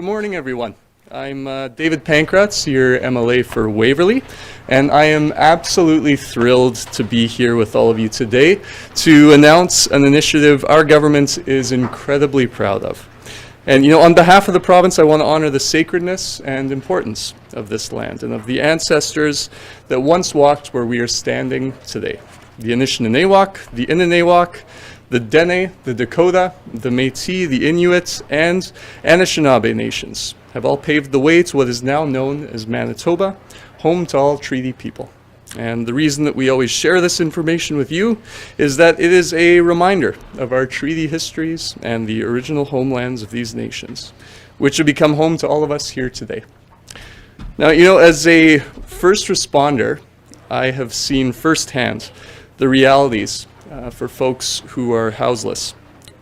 Good morning, everyone. I'm David Pankratz, your MLA for Waverley, and I am absolutely thrilled to be here with all of you today to announce an initiative our government is incredibly proud of. And on behalf of the province, I want to honor the sacredness and importance of this land and of the ancestors that once walked where we are standing today. The Anishinaabe, the Inanewak, the Dene, the Dakota, the Métis, the Inuit, and Anishinaabe nations have all paved the way to what is now known as Manitoba, home to all treaty people. And the reason that we always share this information with you is that it is a reminder of our treaty histories and the original homelands of these nations, which have become home to all of us here today. Now, as a first responder, I have seen firsthand the realities for folks who are houseless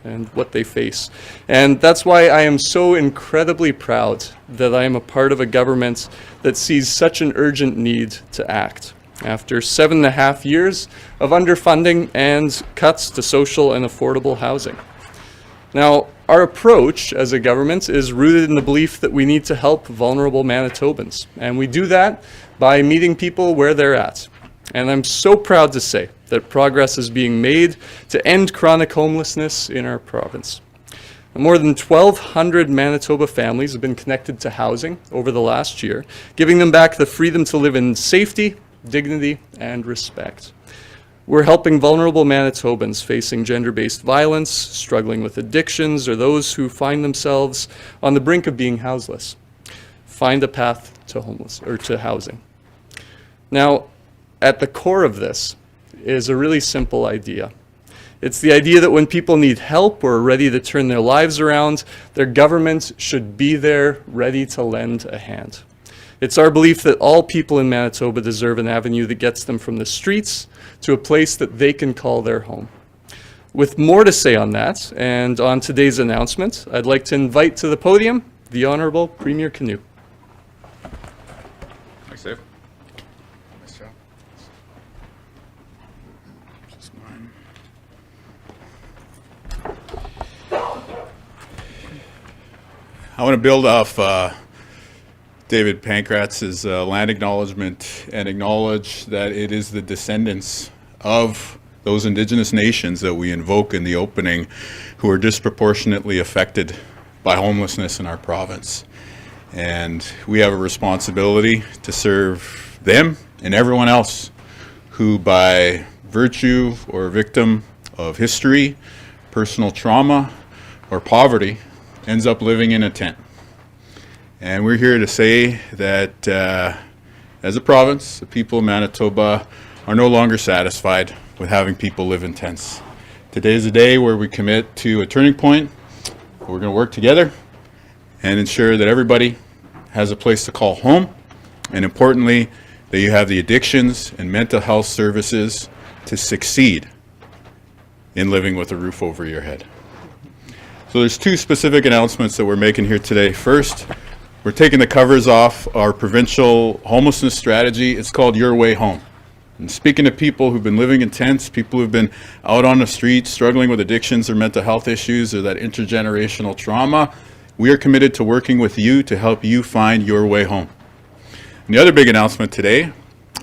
and what they face. And that's why I am so incredibly proud that I am a part of a government that sees such an urgent need to act after 7.5 years of underfunding and cuts to social and affordable housing. Now, our approach as a government is rooted in the belief that we need to help vulnerable Manitobans, and we do that by meeting people where they're at. And I'm so proud to say that progress is being made to end chronic homelessness in our province. More than 1,200 Manitoba families have been connected to housing over the last year, giving them back the freedom to live in safety, dignity, and respect. We're helping vulnerable Manitobans facing gender-based violence, struggling with addictions, or those who find themselves on the brink of being houseless find a path to housing. Now, at the core of this is a really simple idea. It's the idea that when people need help or are ready to turn their lives around, their government should be there ready to lend a hand. It's our belief that all people in Manitoba deserve an avenue that gets them from the streets to a place that they can call their home. With more to say on that and on today's announcement, I'd like to invite to the podium the Honourable Premier Kinew. Thanks, Dave. Nice job. Just mine. I want to build off David Pankratz's land acknowledgement and acknowledge that it is the descendants of those Indigenous nations that we invoke in the opening who are disproportionately affected by homelessness in our province. And we have a responsibility to serve them and everyone else who, by virtue or victim of history, personal trauma, or poverty, ends up living in a tent. And we're here to say that as a province, the people of Manitoba are no longer satisfied with having people live in tents. Today is a day where we commit to a turning point. We're going to work together and ensure that everybody has a place to call home, and importantly, that you have the addictions and mental health services to succeed in living with a roof over your head. So there's two specific announcements that we're making here today. First, we're taking the covers off our provincial homelessness strategy. It's called Your Way Home. And speaking to people who've been living in tents, people who've been out on the streets struggling with addictions or mental health issues or that intergenerational trauma, we are committed to working with you to help you find your way home. And the other big announcement today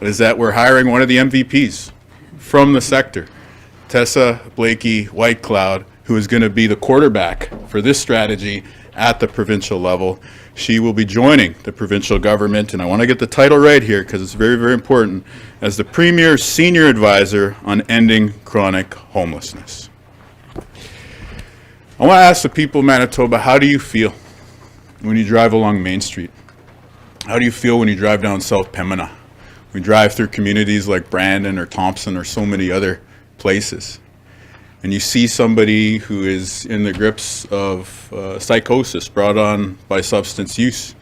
is that we're hiring one of the MVPs from the sector, Tessa, Blakey, Whitecloud, who is going to be the quarterback for this strategy at the provincial level. She will be joining the provincial government, and I want to get the title right here because it's very, very important, as the Premier Senior Advisor on Ending Chronic Homelessness. I want to ask the people of Manitoba, how do you feel when you drive along Main Street? How do you feel when you drive down South Pembina? We drive through communities like Brandon or Thompson or so many other places, and you see somebody who is in the grips of psychosis brought on by substance use.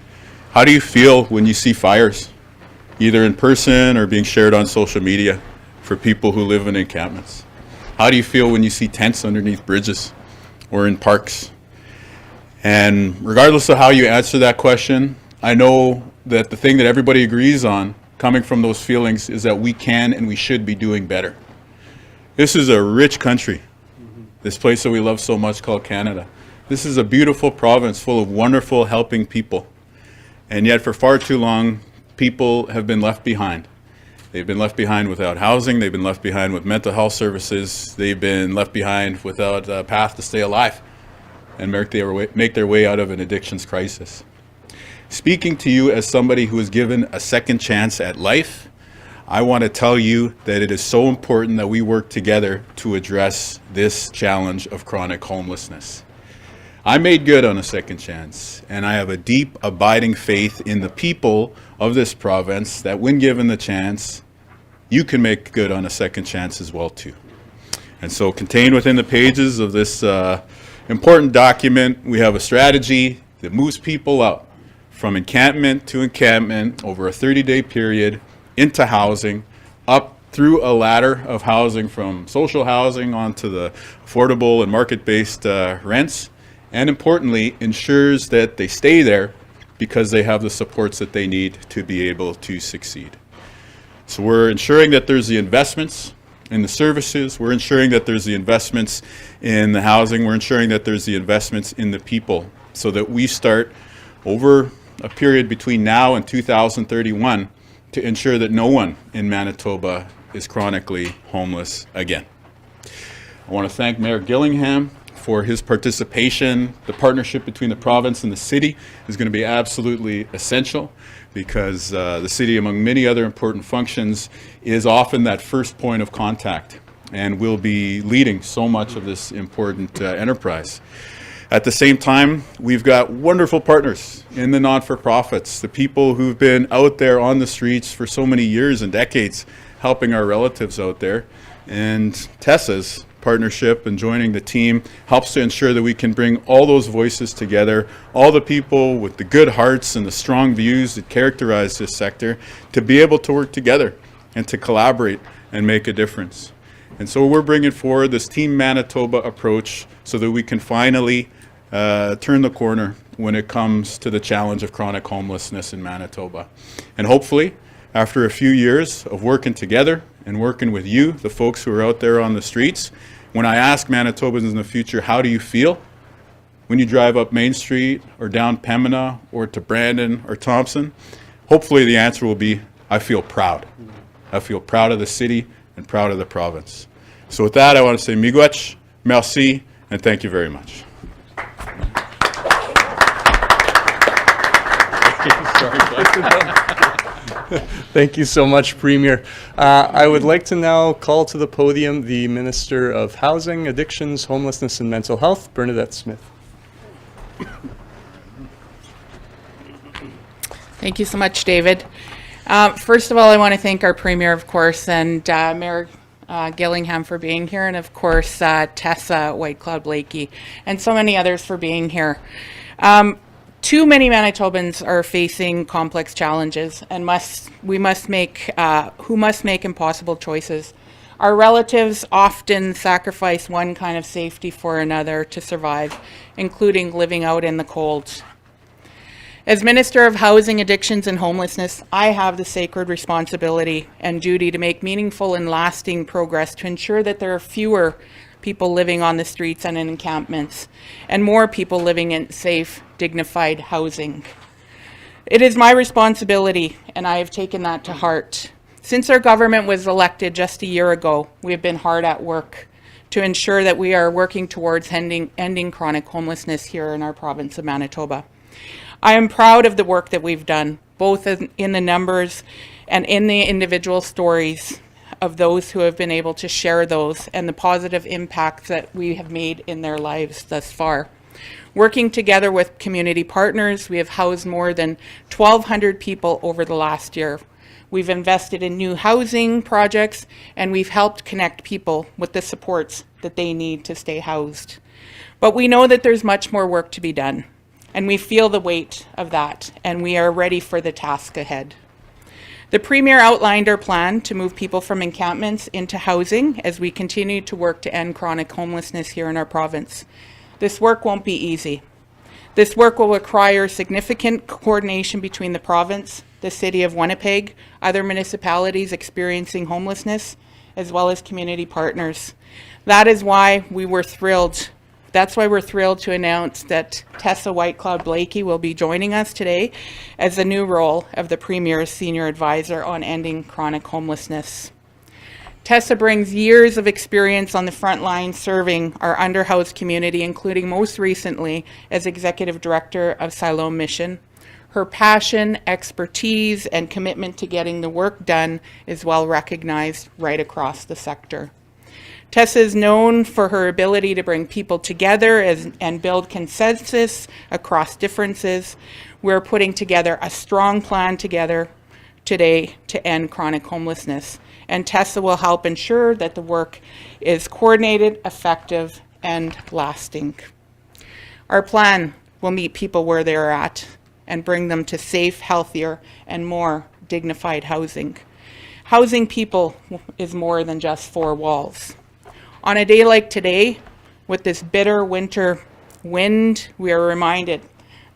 How do you feel when you see fires, either in person or being shared on social media for people who live in encampments? How do you feel when you see tents underneath bridges or in parks? And regardless of how you answer that question, I know that the thing that everybody agrees on coming from those feelings is that we can and we should be doing better. This is a rich country, this place that we love so much called Canada. This is a beautiful province full of wonderful, helping people. And yet for far too long, people have been left behind. They've been left behind without housing. They've been left behind with mental health services. They've been left behind without a path to stay alive and make their way out of an addictions crisis. Speaking to you as somebody who was given a second chance at life, I want to tell you that it is so important that we work together to address this challenge of chronic homelessness. I made good on a second chance, and I have a deep, abiding faith in the people of this province that when given the chance, you can make good on a second chance as well too. And so contained within the pages of this important document, we have a strategy that moves people out from encampment to encampment over a 30-day period into housing, up through a ladder of housing from social housing onto the affordable and market-based rents, and importantly, ensures that they stay there because they have the supports that they need to be able to succeed. So we're ensuring that there's the investments in the services, we're ensuring that there's the investments in the housing, we're ensuring that there's the investments in the people, so that we start over a period between now and 2031 to ensure that no one in Manitoba is chronically homeless again. I want to thank Mayor Gillingham for his participation. The partnership between the province and the city is going to be absolutely essential because the city, among many other important functions, is often that first point of contact and will be leading so much of this important enterprise. At the same time, we've got wonderful partners in the not-for-profits, the people who've been out there on the streets for so many years and decades helping our relatives out there. And Tessa's partnership and joining the team helps to ensure that we can bring all those voices together, all the people with the good hearts and the strong views that characterize this sector, to be able to work together and to collaborate and make a difference. And so we're bringing forward this Team Manitoba approach so that we can finally turn the corner when it comes to the challenge of chronic homelessness in Manitoba. And hopefully, after a few years of working together and working with you, the folks who are out there on the streets, when I ask Manitobans in the future, how do you feel when you drive up Main Street or down Pembina or to Brandon or Thompson? Hopefully the answer will be, I feel proud. I feel proud of the city and proud of the province. So with that, I want to say miigwech, merci, and thank you very much. Thank you so much, Premier. I would like to now call to the podium the Minister of Housing, Addictions, Homelessness and Mental Health, Bernadette Smith. Thank you so much, David. First of all, I want to thank our Premier, of course, and Mayor Gillingham for being here, and of course, Tessa, Whitecloud, Blakey, and so many others for being here. Too many Manitobans are facing complex challenges and who must make impossible choices. Our relatives often sacrifice one kind of safety for another to survive, including living out in the cold. As Minister of Housing, Addictions and Homelessness, I have the sacred responsibility and duty to make meaningful and lasting progress to ensure that there are fewer people living on the streets and in encampments, and more people living in safe, dignified housing. It is my responsibility, and I have taken that to heart. Since our government was elected just a year ago, we have been hard at work to ensure that we are working towards ending chronic homelessness here in our province of Manitoba. I am proud of the work that we've done, both in the numbers and in the individual stories of those who have been able to share those and the positive impacts that we have made in their lives thus far. Working together with community partners, we have housed more than 1,200 people over the last year. We've invested in new housing projects, and we've helped connect people with the supports that they need to stay housed. But we know that there's much more work to be done, and we feel the weight of that, and we are ready for the task ahead. The Premier outlined our plan to move people from encampments into housing as we continue to work to end chronic homelessness here in our province. This work won't be easy. This work will require significant coordination between the province, the City of Winnipeg, other municipalities experiencing homelessness, as well as community partners. That is why we were thrilled that's why we're thrilled to announce that Tessa Whitecloud Blakey will be joining us today as the new role of the Premier's Senior Advisor on ending chronic homelessness. Tessa brings years of experience on the front line serving our underhoused community, including most recently as Executive Director of Siloam Mission. Her passion, expertise, and commitment to getting the work done is well recognized right across the sector. Tessa is known for her ability to bring people together and build consensus across differences. We're putting together a strong plan together today to end chronic homelessness, and Tessa will help ensure that the work is coordinated, effective, and lasting. Our plan will meet people where they're at and bring them to safe, healthier, and more dignified housing. Housing people is more than just four walls. On a day like today, with this bitter winter wind, we are reminded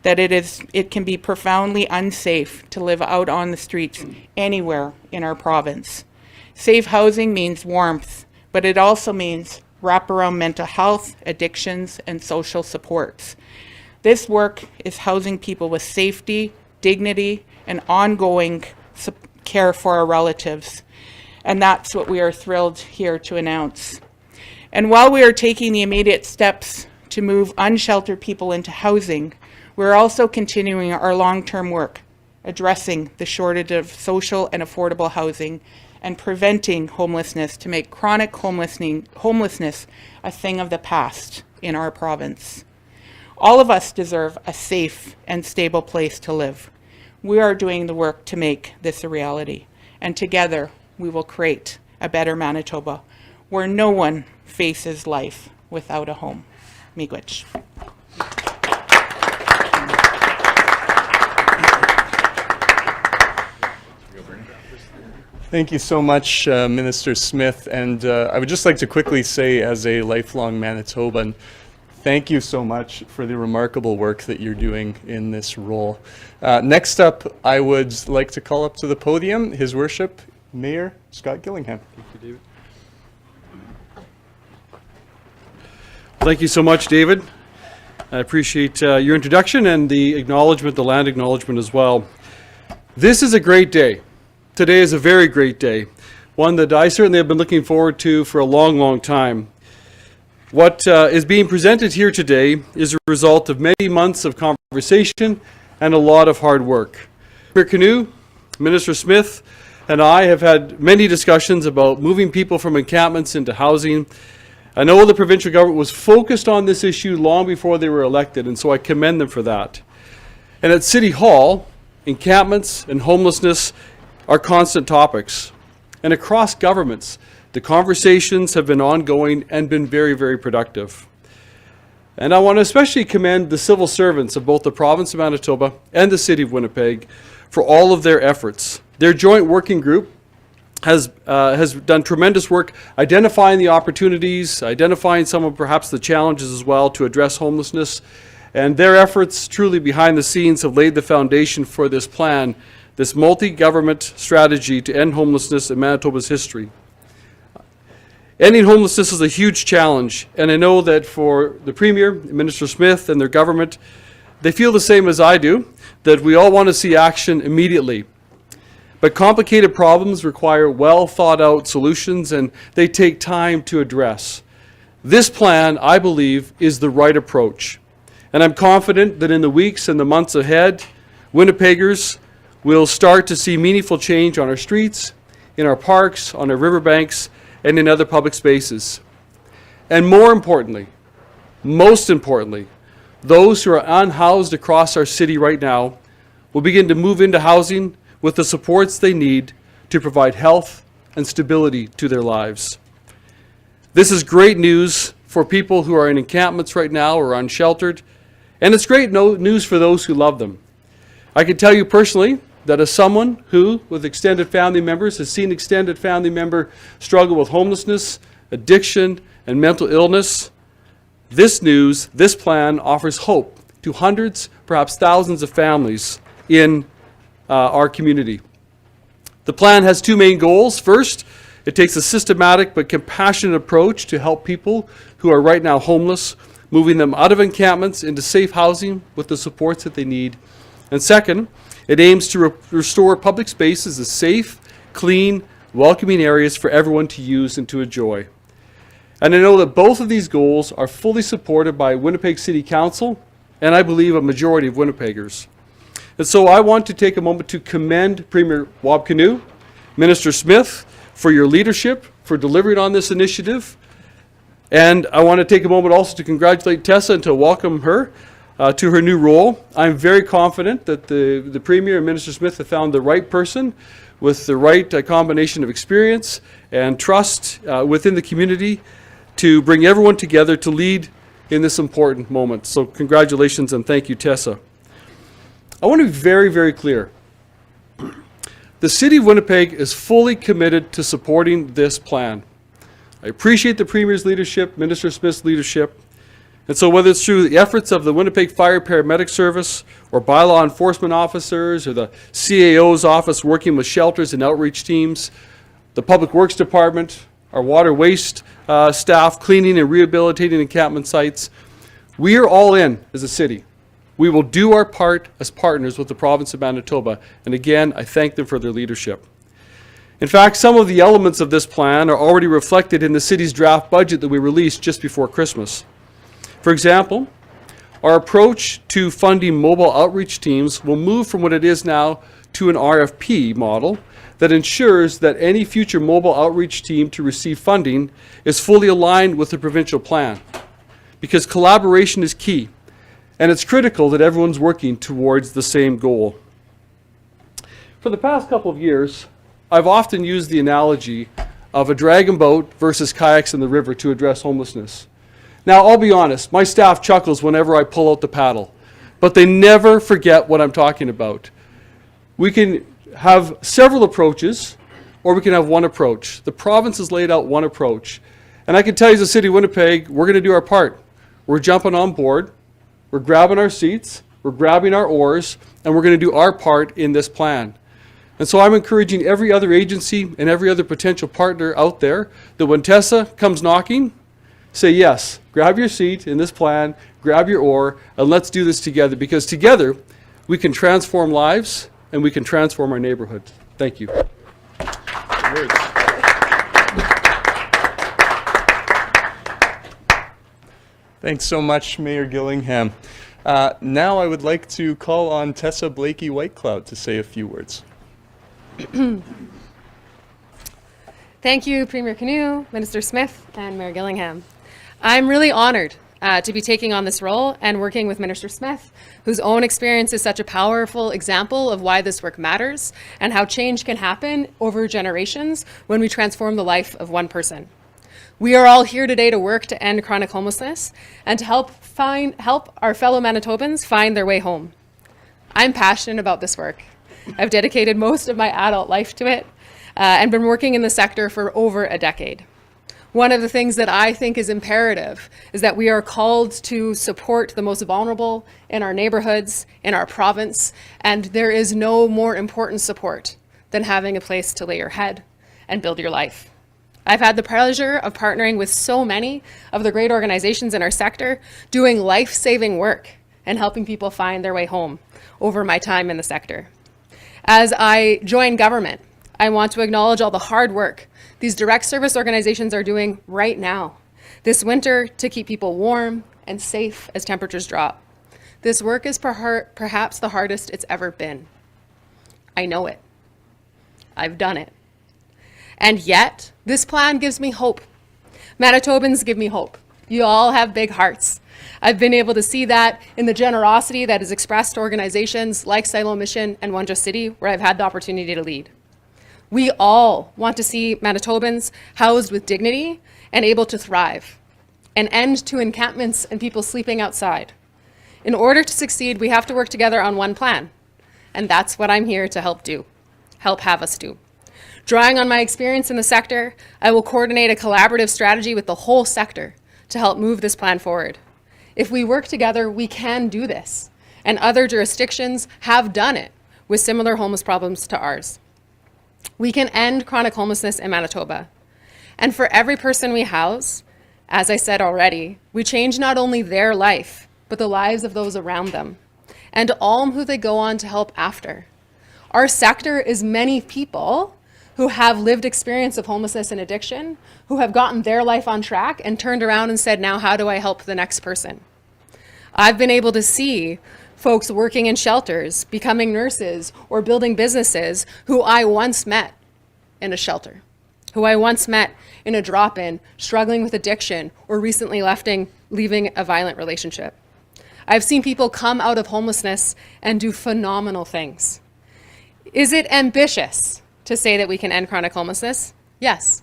that it can be profoundly unsafe to live out on the streets anywhere in our province. Safe housing means warmth, but it also means wraparound mental health, addictions, and social supports. This work is housing people with safety, dignity, and ongoing care for our relatives. And that's what we are thrilled here to announce. And while we are taking the immediate steps to move unsheltered people into housing, we're also continuing our long-term work, addressing the shortage of social and affordable housing and preventing homelessness to make chronic homelessness a thing of the past in our province. All of us deserve a safe and stable place to live. We are doing the work to make this a reality, and together we will create a better Manitoba where no one faces life without a home. Miigwech. Thank you so much, Minister Smith. And I would just like to quickly say, as a lifelong Manitoban, thank you so much for the remarkable work that you're doing in this role. Next up, I would like to call up to the podium His Worship, Mayor Scott Gillingham. Thank you, David. Thank you so much, David. I appreciate your introduction and the acknowledgement, the land acknowledgement as well. This is a great day. Today is a very great day, one that I certainly have been looking forward to for a long, long time. What is being presented here today is a result of many months of conversation and a lot of hard work. Premier Kinew, Minister Smith, and I have had many discussions about moving people from encampments into housing. I know the provincial government was focused on this issue long before they were elected, and so I commend them for that. And at City Hall, encampments and homelessness are constant topics. And across governments, the conversations have been ongoing and been very, very productive. And I want to especially commend the civil servants of both the province of Manitoba and the city of Winnipeg for all of their efforts. Their joint working group has done tremendous work identifying the opportunities, identifying some of perhaps the challenges as well to address homelessness. And their efforts truly behind the scenes have laid the foundation for this plan, this multi-government strategy to end homelessness in Manitoba's history. Ending homelessness is a huge challenge, and I know that for the Premier, Minister Smith, and their government, they feel the same as I do, that we all want to see action immediately. But complicated problems require well thought out solutions, and they take time to address. This plan, I believe, is the right approach. And I'm confident that in the weeks and the months ahead, Winnipeggers will start to see meaningful change on our streets, in our parks, on our riverbanks, and in other public spaces. And more importantly, most importantly, those who are unhoused across our city right now will begin to move into housing with the supports they need to provide health and stability to their lives. This is great news for people who are in encampments right now or unsheltered, and it's great news for those who love them. I can tell you personally that as someone who, with extended family members, has seen extended family member struggle with homelessness, addiction, and mental illness, this news, this plan offers hope to hundreds, perhaps thousands of families in our community. The plan has two main goals. First, it takes a systematic but compassionate approach to help people who are right now homeless, moving them out of encampments into safe housing with the supports that they need. And second, it aims to restore public spaces as safe, clean, welcoming areas for everyone to use and to enjoy. And I know that both of these goals are fully supported by Winnipeg City Council and I believe a majority of Winnipeggers. And so I want to take a moment to commend Premier Kinew, Minister Smith, for your leadership, for delivering on this initiative. And I want to take a moment also to congratulate Tessa and to welcome her to her new role. I'm very confident that the Premier and Minister Smith have found the right person with the right combination of experience and trust within the community to bring everyone together to lead in this important moment. So congratulations and thank you, Tessa. I want to be very, very clear. The City of Winnipeg is fully committed to supporting this plan. I appreciate the Premier's leadership, Minister Smith's leadership, and so whether it's through the efforts of the Winnipeg Fire Paramedic Service or bylaw enforcement officers or the CAO's office working with shelters and outreach teams, the Public Works Department, our water waste staff cleaning and rehabilitating encampment sites, we are all in as a city. We will do our part as partners with the province of Manitoba, and again, I thank them for their leadership. In fact, some of the elements of this plan are already reflected in the city's draft budget that we released just before Christmas. For example, our approach to funding mobile outreach teams will move from what it is now to an RFP model that ensures that any future mobile outreach team to receive funding is fully aligned with the provincial plan, because collaboration is key. And it's critical that everyone's working towards the same goal. For the past couple of years, I've often used the analogy of a dragon boat versus kayaks in the river to address homelessness. Now, I'll be honest, my staff chuckles whenever I pull out the paddle, but they never forget what I'm talking about. We can have several approaches, or we can have one approach. The province has laid out one approach. And I can tell you as a city of Winnipeg, we're going to do our part. We're jumping on board. We're grabbing our seats, we're grabbing our oars, and we're going to do our part in this plan. And so I'm encouraging every other agency and every other potential partner out there that when Tessa comes knocking, say yes, grab your seat in this plan, grab your oar, and let's do this together, because together we can transform lives and we can transform our neighborhood. Thank you. Thanks so much, Mayor Gillingham. Now I would like to call on Tessa Blakey Whitecloud to say a few words. Thank you, Premier Kinew, Minister Smith, and Mayor Gillingham. I'm really honored to be taking on this role and working with Minister Smith, whose own experience is such a powerful example of why this work matters and how change can happen over generations when we transform the life of one person. We are all here today to work to end chronic homelessness and to help our fellow Manitobans find their way home. I'm passionate about this work. I've dedicated most of my adult life to it and been working in the sector for over a decade. One of the things that I think is imperative is that we are called to support the most vulnerable in our neighborhoods, in our province, and there is no more important support than having a place to lay your head and build your life. I've had the pleasure of partnering with so many of the great organizations in our sector, doing life-saving work and helping people find their way home over my time in the sector. As I join government, I want to acknowledge all the hard work these direct service organizations are doing right now, this winter, to keep people warm and safe as temperatures drop. This work is perhaps the hardest it's ever been. I know it. I've done it. And yet, this plan gives me hope. Manitobans give me hope. You all have big hearts. I've been able to see that in the generosity that is expressed to organizations like Silo Mission and One Just City, where I've had the opportunity to lead. We all want to see Manitobans housed with dignity and able to thrive, an end to encampments and people sleeping outside. In order to succeed, we have to work together on one plan, and that's what I'm here to help have us do. Drawing on my experience in the sector, I will coordinate a collaborative strategy with the whole sector to help move this plan forward. If we work together, we can do this, and other jurisdictions have done it with similar homeless problems to ours. We can end chronic homelessness in Manitoba. And for every person we house, As I said already, we change not only their life, but the lives of those around them, and all who they go on to help after. Our sector is many people who have lived experience of homelessness and addiction, who have gotten their life on track and turned around and said, now how do I help the next person? I've been able to see folks working in shelters, becoming nurses, or building businesses who I once met in a shelter, who I once met in a drop-in, struggling with addiction, or recently leaving a violent relationship. I've seen people come out of homelessness and do phenomenal things. Is it ambitious to say that we can end chronic homelessness? Yes.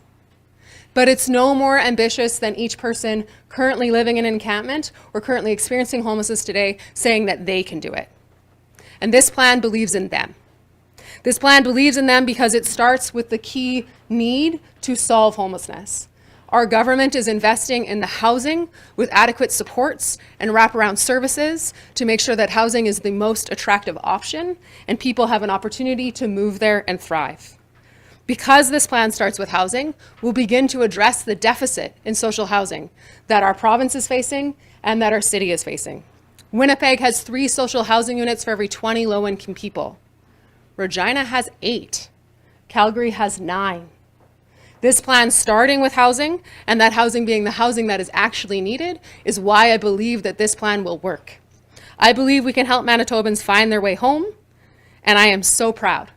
But it's no more ambitious than each person currently living in an encampment or currently experiencing homelessness today saying that they can do it. And this plan believes in them. This plan believes in them because it starts with the key need to solve homelessness. Our government is investing in the housing with adequate supports and wraparound services to make sure that housing is the most attractive option and people have an opportunity to move there and thrive. Because this plan starts with housing, we'll begin to address the deficit in social housing that our province is facing and that our city is facing. Winnipeg has 3 social housing units for every 20 low-income people. Regina has 8. Calgary has 9. This plan starting with housing, and that housing being the housing that is actually needed, is why I believe that this plan will work. I believe we can help Manitobans find their way home, and I am so proud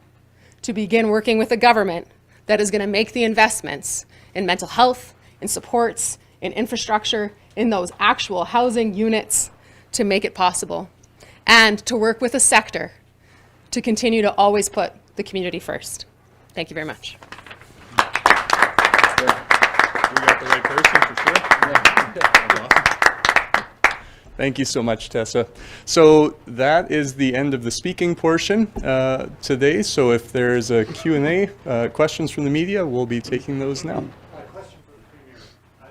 to begin working with a government that is going to make the investments in mental health, in supports, in infrastructure, in those actual housing units to make it possible, and to work with a sector to continue to always put the community first. Thank you very much. We got the right person for sure. That's awesome. Thank you so much, Tessa. So that is the end of the speaking portion today. So if there's a Q&A, questions from the media, we'll be taking those now. Question for the Premier.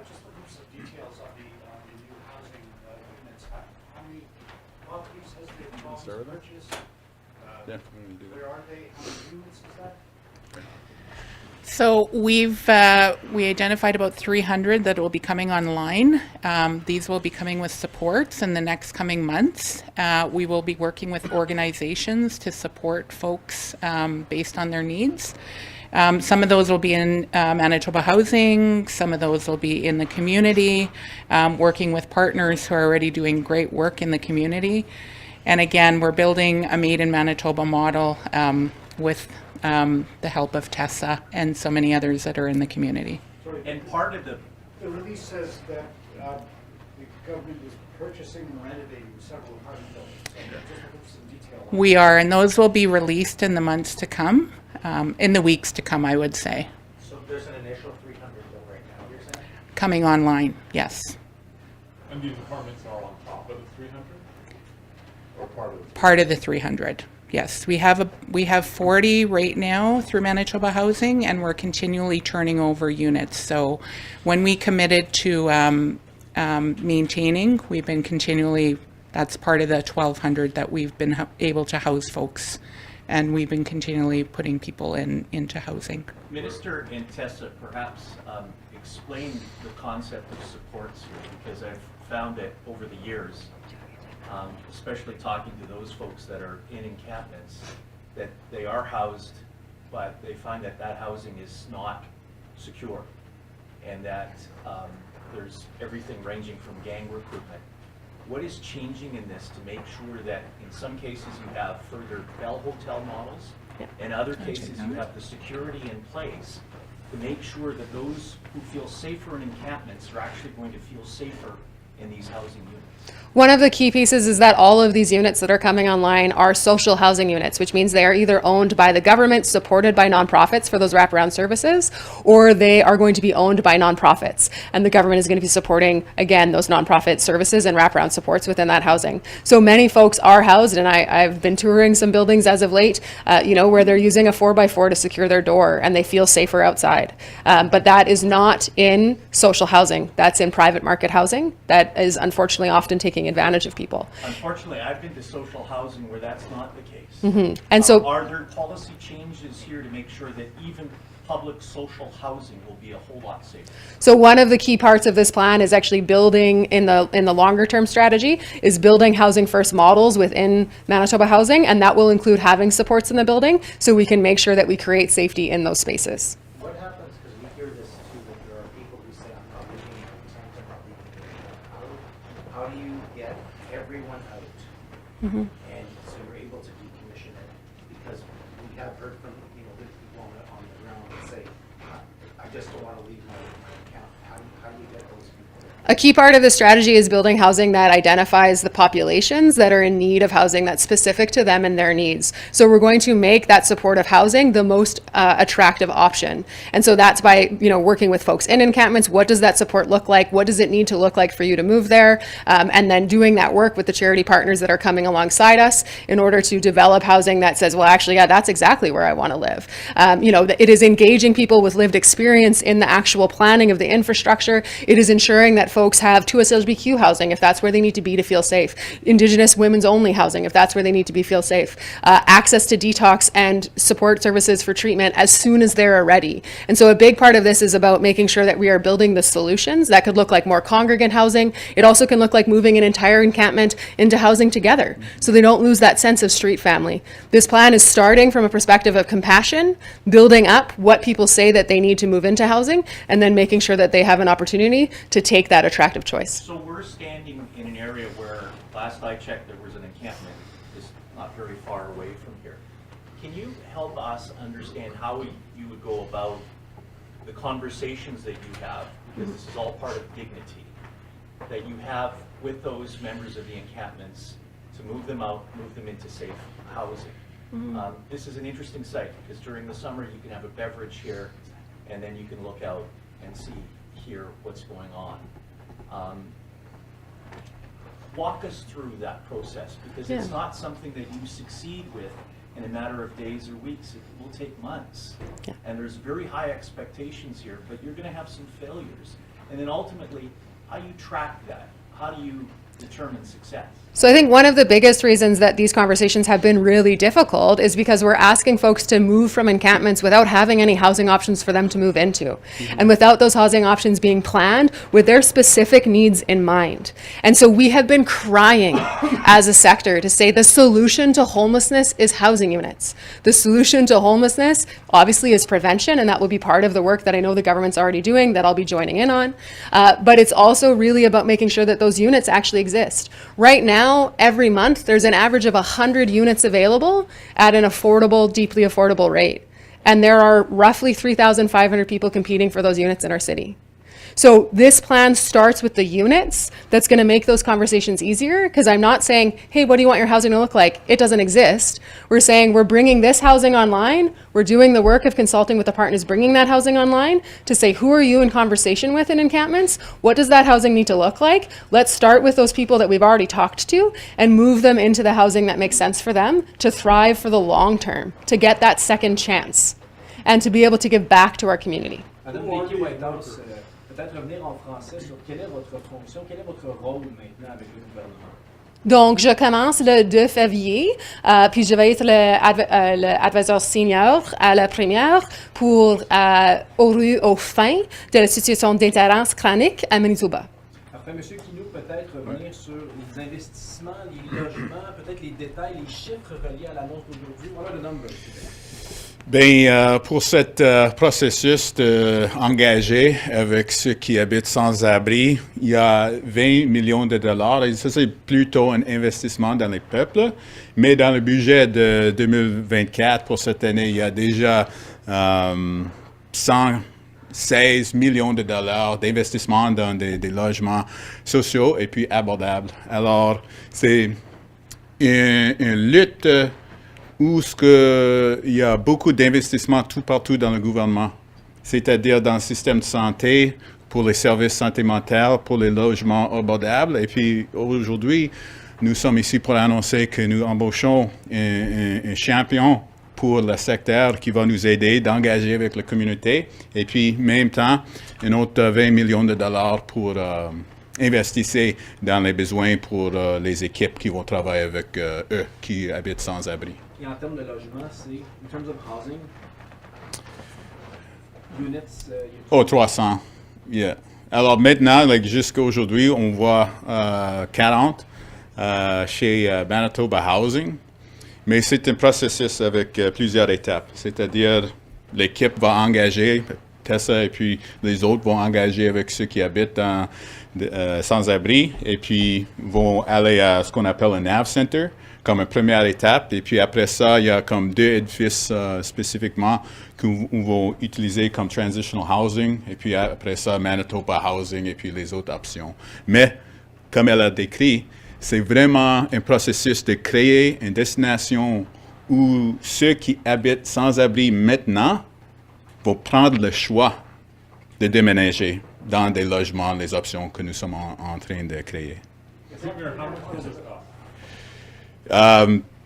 Just looking for some details on the new housing units. How many properties has the province purchased? Yeah, I'm gonna do that. Where are they? How many units is that? So we identified about 300 that will be coming online. These will be coming with supports in the next coming months. We will be working with organizations to support folks based on their needs. Some of those will be in Manitoba Housing, some of those will be in the community, working with partners who are already doing great work in the community. And again, we're building a Made in Manitoba model with the help of Tessa and so many others that are in the community. And part of the release says that the government is purchasing and renovating several apartment buildings. So just looking for some detail on We are, and those will be released in the months to come, in the weeks to come, I would say. So there's an initial 300 bill right now, you're saying? Coming online, yes. And these apartments are on top of the 300? Or part of the Part of the 300, yes. We have 40 right now through Manitoba Housing, and we're continually turning over units. So when we committed to maintaining, we've been continually, that's part of the 1,200 that we've been able to house folks. And we've been continually putting people into housing. Minister and Tessa, perhaps explain the concept of supports here, because I've found that over the years, especially talking to those folks that are in encampments, that they are housed, but they find that that housing is not secure, and that there's everything ranging from gang recruitment. What is changing in this to make sure that in some cases you have further Bell Hotel models, in other cases you have the security in place to make sure that those who feel safer in encampments are actually going to feel safer in these housing units? One of the key pieces is that all of these units that are coming online are social housing units, which means they are either owned by the government, supported by nonprofits for those wraparound services, or they are going to be owned by nonprofits. And the government is going to be supporting, again, those nonprofit services and wraparound supports within that housing. So many folks are housed, and I've been touring some buildings as of late, where they're using a 4x4 to secure their door and they feel safer outside. But that is not in social housing. That's in private market housing that that is unfortunately often taking advantage of people. Unfortunately, I've been to social housing where that's not the case. And so Are there policy changes here to make sure that even public social housing will be a whole lot safer? So one of the key parts of this plan is actually building in the longer term strategy is building housing first models within Manitoba Housing, and that will include having supports in the building so we can make sure that we create safety in those spaces. What happens, because we hear this too, that there are people who say, I'm not leaving my tent, I'm not leaving my tent. How do you get everyone out? And so you're able to decommission it? Because we have heard from, you know, the people on the ground that say, I just don't want to leave my account. How do you get those people? A key part of the strategy is building housing that identifies the populations that are in need of housing that's specific to them and their needs. So we're going to make that supportive housing the most attractive option. And so that's by, you know, working with folks in encampments. What does that support look like? What does it need to look like for you to move there? And then doing that work with the charity partners that are coming alongside us in order to develop housing that says, well, actually, yeah, that's exactly where I want to live. You know, it is engaging people with lived experience in the actual planning of the infrastructure. It is ensuring that folks have 2SLGBTQ housing if that's where they need to be to feel safe, Indigenous women's only housing if that's where they need to be feel safe, access to detox and support services for treatment as soon as they're ready. And so a big part of this is about making sure that we are building the solutions that could look like more congregant housing. It also can look like moving an entire encampment into housing together so they don't lose that sense of street family. This plan is starting from a perspective of compassion, building up what people say that they need to move into housing, and then making sure that they have an opportunity to take that attractive choice. So we're standing in an area where, last I checked, there was an encampment just not very far away from here. Can you help us understand how you would go about the conversations that you have, because this is all part of dignity, that you have with those members of the encampments to move them out, move them into safe housing? This is an interesting site because during the summer you can have a beverage here and then you can look out and see, hear what's going on. Walk us through that process, because it's not something that you succeed with in a matter of days or weeks. It will take months. And there's very high expectations here, but you're going to have some failures. And then ultimately, how do you track that? How do you determine success? So I think one of the biggest reasons that these conversations have been really difficult is because we're asking folks to move from encampments without having any housing options for them to move into, and without those housing options being planned with their specific needs in mind. And so we have been crying as a sector to say the solution to homelessness is housing units. The solution to homelessness obviously is prevention, and that will be part of the work that I know the government's already doing that I'll be joining in on. But it's also really about making sure that those units actually exist. Right now, every month, there's an average of 100 units available at an affordable, deeply affordable rate. And there are roughly 3,500 people competing for those units in our city. So this plan starts with the units. That's going to make those conversations easier, because I'm not saying, hey, what do you want your housing to look like? It doesn't exist. We're saying we're bringing this housing online. We're doing the work of consulting with the partners bringing that housing online to say, who are you in conversation with in encampments? What does that housing need to look like? Let's start with those people that we've already talked to and move them into the housing that makes sense for them to thrive for the long term, to get that second chance, and to be able to give back to our community. Madame Blakey, Whitecloud, peut-être revenir en français sur quelle est votre fonction, quel est votre rôle maintenant avec le gouvernement? Donc, je commence le 2 février, puis je vais être l'advisor senior à la première pour aux fins de la situation d'intolérance chronique à Manitoba. Parfait. Monsieur Kinew, peut-être revenir sur les investissements, les logements, peut-être les détails, les chiffres reliés à l'annonce d'aujourd'hui. What are the numbers? Bien, pour cet processus engagé avec ceux qui habitent sans abri, il y a 20 millions de dollars. Et ça, c'est plutôt un investissement dans les peuples. Mais dans le budget de 2024, pour cette année, il y a déjà 116 millions de dollars d'investissement dans des logements sociaux et puis abordables. Alors, c'est une lutte où il y a beaucoup d'investissements tout partout dans le gouvernement, c'est-à-dire dans le système de santé, pour les services santé mentale, pour les logements abordables. Et puis aujourd'hui, nous sommes ici pour annoncer que nous embauchons un champion pour le secteur qui va nous aider d'engager avec la communauté. Et puis, en même temps, un autre 20 millions de dollars pour investissez dans les besoins pour les équipes qui vont travailler avec eux, qui habitent sans abri. Et en termes de logement, c'est, in terms of housing, units, Oh, 300. Yeah. Alors maintenant, jusqu'à aujourd'hui, on voit 40 chez Manitoba Housing, mais c'est un processus avec plusieurs étapes. C'est-à-dire, l'équipe va engager, Tessa et puis les autres vont engager avec ceux qui habitent sans-abri, et puis vont aller à ce qu'on appelle un NAV Center, comme une première étape. Et puis après ça, il y a comme 2 édifices spécifiquement qu'on va utiliser comme transitional housing. Et puis après ça, Manitoba Housing et puis les autres options. Mais, comme elle a décrit, c'est vraiment un processus de créer une destination où ceux qui habitent sans abri maintenant vont prendre le choix de déménager dans des logements, les options que nous sommes en train de créer. Premier, how much does this cost?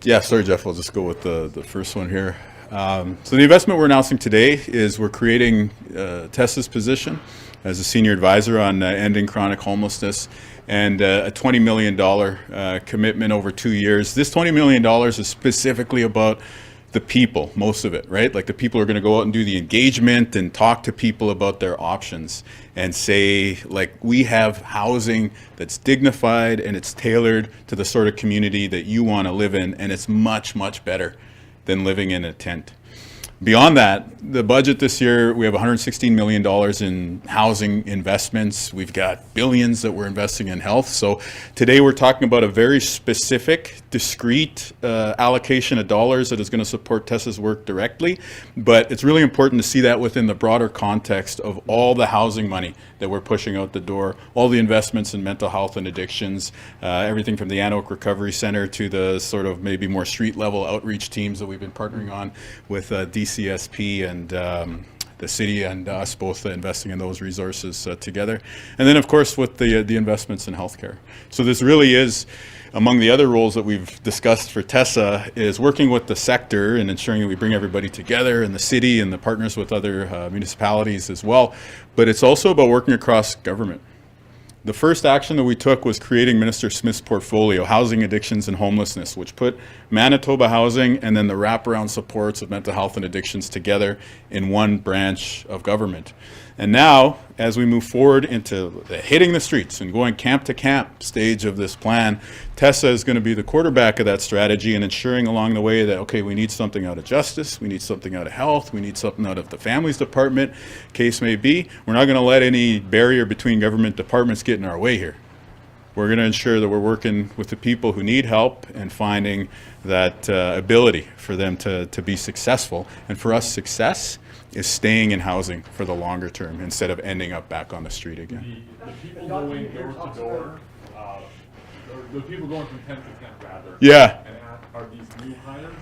Yeah, sorry, Jeff. I'll just go with the first one here. So the investment we're announcing today is we're creating Tessa's position as a senior advisor on ending chronic homelessness, and a $20 million commitment over 2 years. This $20 million is specifically about the people, most of it, right? Like the people are going to go out and do the engagement and talk to people about their options and say, like, we have housing that's dignified and it's tailored to the sort of community that you want to live in, and it's much, much better than living in a tent. Beyond that, the budget this year, we have $116 million in housing investments. We've got billions that we're investing in health. So today we're talking about a very specific, discrete allocation of dollars that is going to support Tessa's work directly. But it's really important to see that within the broader context of all the housing money that we're pushing out the door, all the investments in mental health and addictions, everything from the Anoak Recovery Center to the sort of maybe more street level outreach teams that we've been partnering on with DCSP and the city and us both investing in those resources together. And then of course with the investments in healthcare. So this really is, among the other roles that we've discussed for Tessa, is working with the sector and ensuring that we bring everybody together in the city and the partners with other municipalities as well. But it's also about working across government. The first action that we took was creating Minister Smith's portfolio, Housing, Addictions, and Homelessness, which put Manitoba Housing and then the wraparound supports of mental health and addictions together in one branch of government. And now, as we move forward into the hitting the streets and going camp to camp stage of this plan, Tessa is going to be the quarterback of that strategy and ensuring along the way that, okay, we need something out of justice, we need something out of health, we need something out of the families department, case may be. We're not going to let any barrier between government departments get in our way here. We're going to ensure that we're working with the people who need help and finding that ability for them to be successful. And for us, success is staying in housing for the longer term instead of ending up back on the street again. The people going door to door, or the people going from tent to tent rather. Yeah. And are these new hires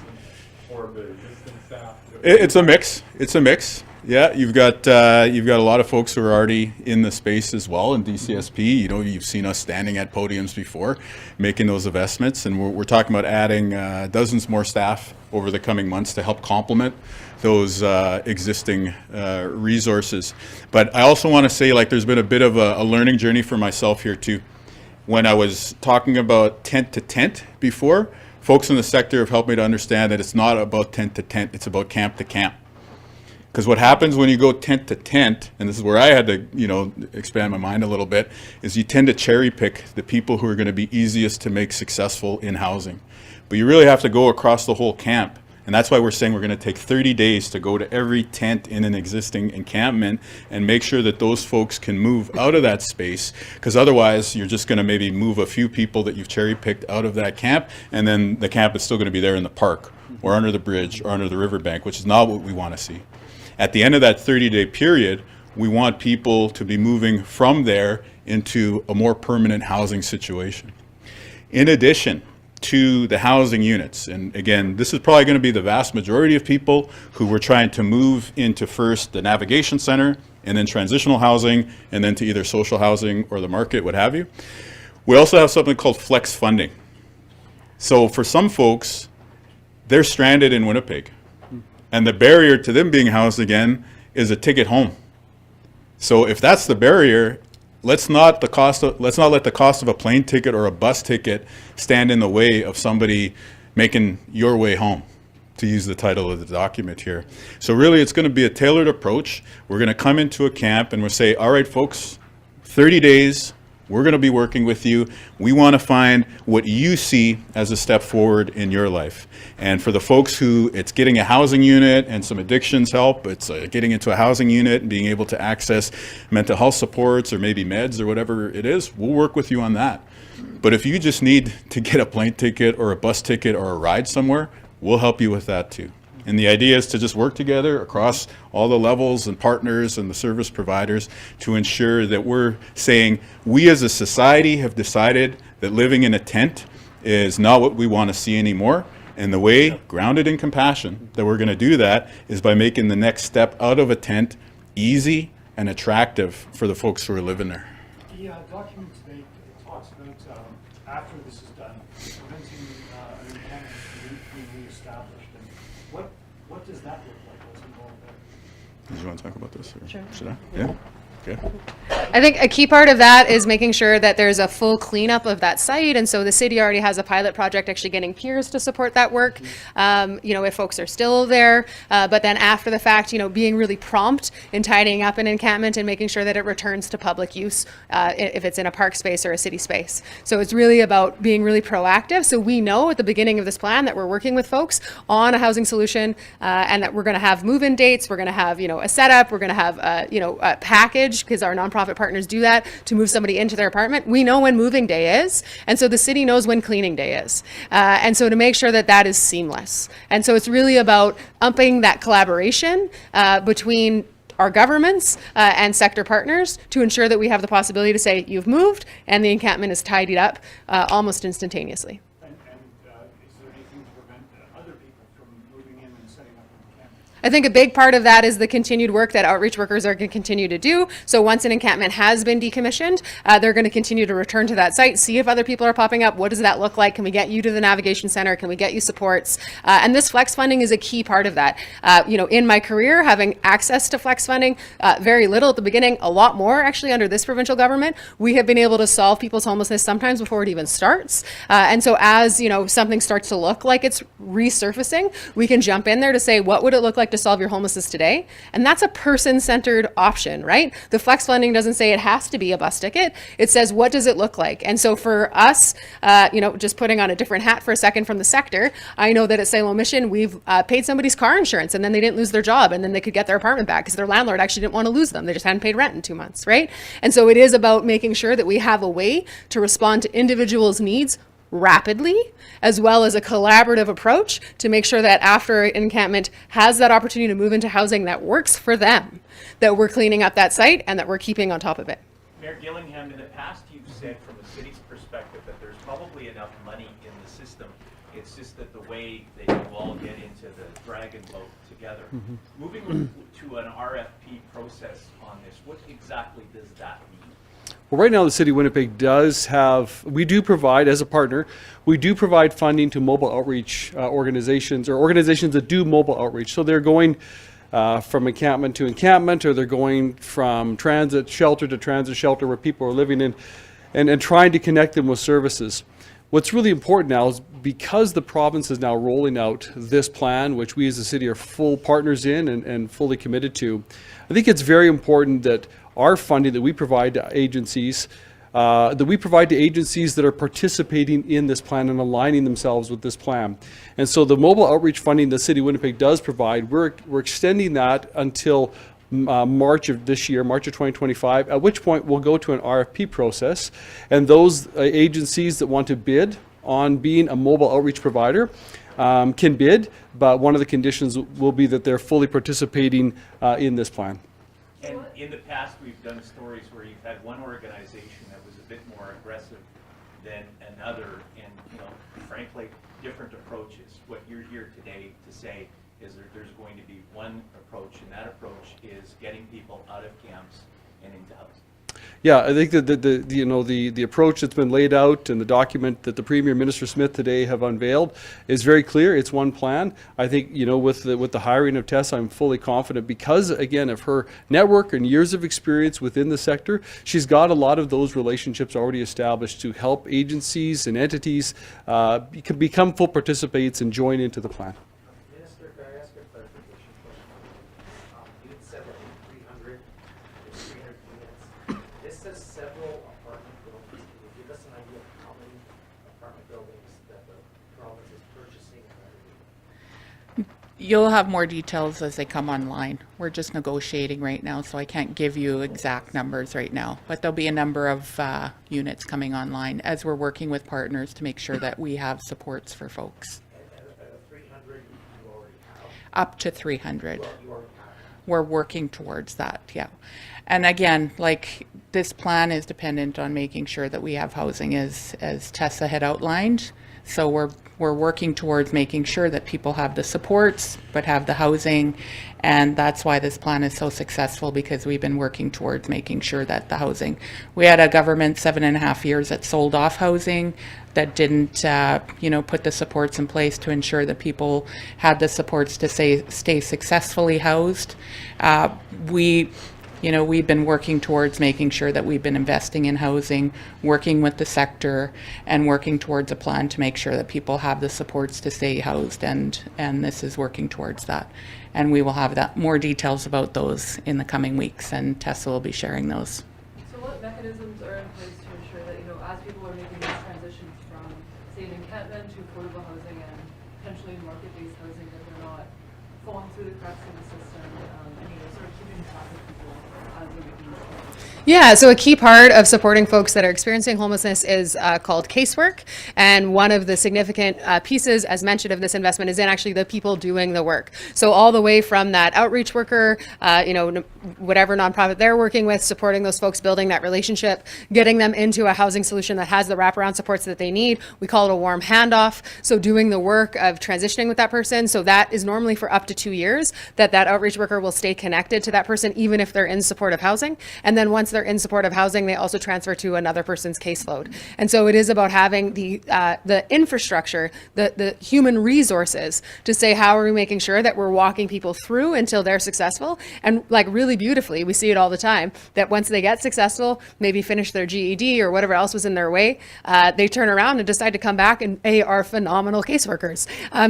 or the existing staff? It's a mix. It's a mix. Yeah, you've got a lot of folks who are already in the space as well in DCSP. You know, you've seen us standing at podiums before, making those investments, and we're talking about adding dozens more staff over the coming months to help complement those existing resources. But I also want to say, like, there's been a bit of a learning journey for myself here too. When I was talking about tent to tent before, folks in the sector have helped me to understand that it's not about tent to tent, it's about camp to camp. Because what happens when you go tent to tent, and this is where I had to, you know, expand my mind a little bit, is you tend to cherry pick the people who are going to be easiest to make successful in housing. But you really have to go across the whole camp. And that's why we're saying we're going to take 30 days to go to every tent in an existing encampment and make sure that those folks can move out of that space, because otherwise you're just going to maybe move a few people that you've cherry picked out of that camp, and then the camp is still going to be there in the park or under the bridge or under the riverbank, which is not what we want to see. At the end of that 30-day period, we want people to be moving from there into a more permanent housing situation. In addition to the housing units, and again, this is probably going to be the vast majority of people who we're trying to move into first the navigation center and then transitional housing and then to either social housing or the market, what have you. We also have something called flex funding. So for some folks, they're stranded in Winnipeg. And the barrier to them being housed again is a ticket home. So if that's the barrier, let's not let the cost of a plane ticket or a bus ticket stand in the way of somebody making your way home, to use the title of the document here. So really, it's going to be a tailored approach. We're going to come into a camp and we'll say, all right, folks, 30 days, we're going to be working with you. We want to find what you see as a step forward in your life. And for the folks who it's getting a housing unit and some addictions help, it's getting into a housing unit and being able to access mental health supports or maybe meds or whatever it is, we'll work with you on that. But if you just need to get a plane ticket or a bus ticket or a ride somewhere, we'll help you with that too. And the idea is to just work together across all the levels and partners and the service providers to ensure that we're saying we as a society have decided that living in a tent is not what we want to see anymore. And the way, grounded in compassion, that we're going to do that is by making the next step out of a tent easy and attractive for the folks who are living there. The document today talks about after this is done, preventing an encampment from being reestablished. And what does that look like? What's involved there? Do you want to talk about this? Or Sure. Should I? Yeah. Okay. I think a key part of that is making sure that there's a full cleanup of that site. And so the city already has a pilot project actually getting peers to support that work, if folks are still there. But then after the fact, being really prompt in tidying up an encampment and making sure that it returns to public use if it's in a park space or a city space. So it's really about being really proactive. So we know at the beginning of this plan that we're working with folks on a housing solution and that we're going to have move-in dates. We're going to have, a setup. We're going to have, a package, because our nonprofit partners do that to move somebody into their apartment. We know when moving day is, and so the city knows when cleaning day is. And so to make sure that that is seamless. And so it's really about upping that collaboration between our governments and sector partners to ensure that we have the possibility to say, you've moved, and the encampment is tidied up almost instantaneously. And is there anything to prevent other people from moving in and setting up an encampment? I think a big part of that is the continued work that outreach workers are going to continue to do. So once an encampment has been decommissioned, they're going to continue to return to that site, see if other people are popping up. What does that look like? Can we get you to the navigation center? Can we get you supports? And this flex funding is a key part of that. In my career, having access to flex funding, very little at the beginning, a lot more actually under this provincial government, we have been able to solve people's homelessness sometimes before it even starts. And so as something starts to look like it's resurfacing, we can jump in there to say, what would it look like to solve your homelessness today? And that's a person-centered option, right? The flex funding doesn't say it has to be a bus ticket. It says, what does it look like? And so for us, just putting on a different hat for a second from the sector, I know that at Salem Mission, we've paid somebody's car insurance and then they didn't lose their job and then they could get their apartment back because their landlord actually didn't want to lose them. They just hadn't paid rent in 2 months, right? And so it is about making sure that we have a way to respond to individuals' needs rapidly, as well as a collaborative approach to make sure that after an encampment has that opportunity to move into housing that works for them, that we're cleaning up that site and that we're keeping on top of it. Mayor Gillingham, in the past you've said from the city's perspective that there's probably enough money in the system. It's just that the way that you all get into the dragon boat together. Moving to an RFP process on this, what exactly does that mean? Well, right now the City of Winnipeg we do provide, as a partner, we do provide funding to mobile outreach organizations or organizations that do mobile outreach. So they're going from encampment to encampment, or they're going from transit shelter to transit shelter where people are living in, and trying to connect them with services. What's really important now is because the province is now rolling out this plan, which we as a city are full partners in and fully committed to, I think it's very important that our funding that we provide to agencies, that are participating in this plan and aligning themselves with this plan. And so the mobile outreach funding the City of Winnipeg does provide, we're extending that until March of this year, March of 2025, at which point we'll go to an RFP process, and those agencies that want to bid on being a mobile outreach provider can bid, but one of the conditions will be that they're fully participating in this plan. And in the past, we've done stories where you've had one organization that was a bit more aggressive than another, and frankly, different approaches. What you're here today to say is that there's going to be one approach, and that approach is getting people out of camps and into housing. Yeah, I think that the approach that's been laid out and the document that the Premier, Minister Smith today have unveiled is very clear. It's one plan. I think, with the hiring of Tessa, I'm fully confident because, again, of her network and years of experience within the sector, she's got a lot of those relationships already established to help agencies and entities become full participants and join into the plan. Minister, can I ask a clarification question? You had said that 300, there's 300 units. This says several apartment buildings. Can you give us an idea of how many apartment buildings that the province is purchasing? You'll have more details as they come online. We're just negotiating right now, so I can't give you exact numbers right now. But there'll be a number of units coming online as we're working with partners to make sure that we have supports for folks. And 300 you already have. Up to 300. Well, you already have. We're working towards that, yeah. And again, like, this plan is dependent on making sure that we have housing as Tessa had outlined. So we're working towards making sure that people have the supports, but have the housing. And that's why this plan is so successful, because we've been working towards making sure that the housing. We had a government 7.5 years that sold off housing, that didn't, put the supports in place to ensure that people had the supports to stay successfully housed. We've been working towards making sure that we've been investing in housing, working with the sector, and working towards a plan to make sure that people have the supports to stay housed, and this is working towards that. And we will have more details about those in the coming weeks, and Tessa will be sharing those. So what mechanisms are in place to ensure that, as people are making these transitions from, say, an encampment to affordable housing and potentially market-based housing, that they're not falling through the cracks in the system, and, sort of keeping track of people as they're making these transitions? Yeah, so a key part of supporting folks that are experiencing homelessness is called Casework. And one of the significant pieces, as mentioned, of this investment is in actually the people doing the work. So all the way from that outreach worker, whatever nonprofit they're working with, supporting those folks, building that relationship, getting them into a housing solution that has the wraparound supports that they need. We call it a warm handoff. So doing the work of transitioning with that person. So that is normally for up to 2 years, that outreach worker will stay connected to that person, even if they're in supportive housing. And then once they're in supportive housing, they also transfer to another person's caseload. And so it is about having the infrastructure, the human resources to say, how are we making sure that we're walking people through until they're successful? And like, really beautifully, we see it all the time, that once they get successful, maybe finish their GED or whatever else was in their way, they turn around and decide to come back and are phenomenal caseworkers.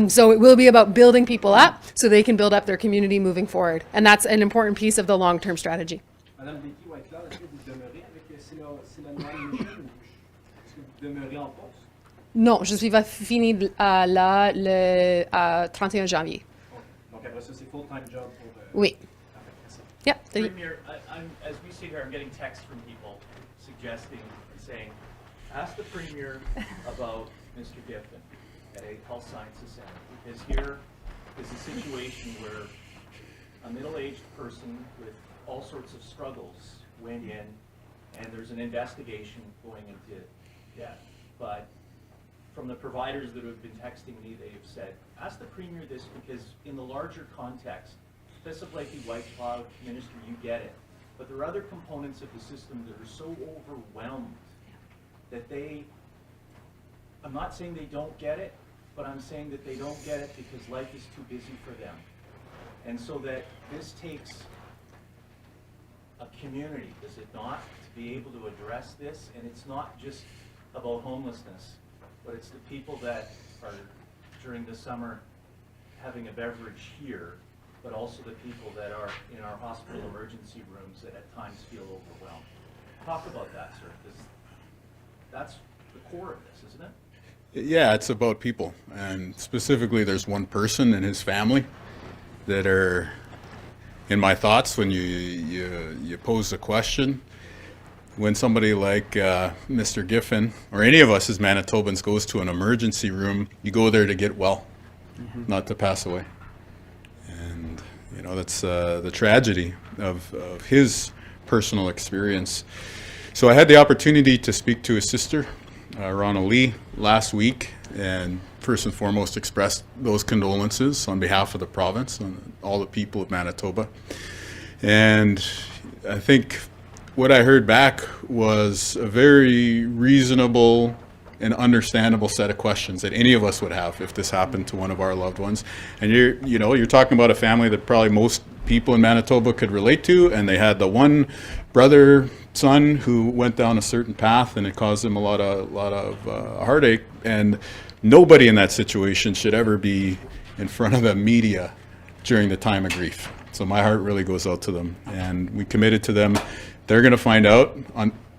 So it will be about building people up so they can build up their community moving forward. And that's an important piece of the long-term strategy. Madame Blakey, Whitecloud, est-ce que vous demeurez avec c'est la nouvelle mission ou est-ce que vous demeurez en poste? Non, je suis fini là le 31 janvier. Donc après ça, c'est full-time job pour... Oui. Yeah. Premier, as we sit here, I'm getting texts from people suggesting and saying, ask the Premier about Mr. Giffen at a health sciences center, because here is a situation where a middle-aged person with all sorts of struggles went in, and there's an investigation going into debt. But from the providers that have been texting me, they've said, ask the Premier this, because in the larger context, Tessa, Blakey, Whitecloud, Minister, you get it. But there are other components of the system that are so overwhelmed that I'm not saying they don't get it, but I'm saying that they don't get it because life is too busy for them. And so that this takes a community, does it not, to be able to address this? And it's not just about homelessness, but it's the people that are, during the summer, having a beverage here, but also the people that are in our hospital emergency rooms that at times feel overwhelmed. Talk about that, sir, because that's the core of this, isn't it? Yeah, it's about people, and specifically there's one person and his family that are in my thoughts when you pose a question. When somebody like Mr. Giffen, or any of us as Manitobans, goes to an emergency room, you go there to get well, not to pass away. And that's the tragedy of his personal experience. So I had the opportunity to speak to his sister, Ronna Lee, last week, and first and foremost expressed those condolences on behalf of the province and all the people of Manitoba. And I think what I heard back was a very reasonable and understandable set of questions that any of us would have if this happened to one of our loved ones. And you're talking about a family that probably most people in Manitoba could relate to, and they had the one brother, son who went down a certain path, and it caused them a lot of heartache. And nobody in that situation should ever be in front of the media during the time of grief. So my heart really goes out to them, and we committed to them. They're going to find out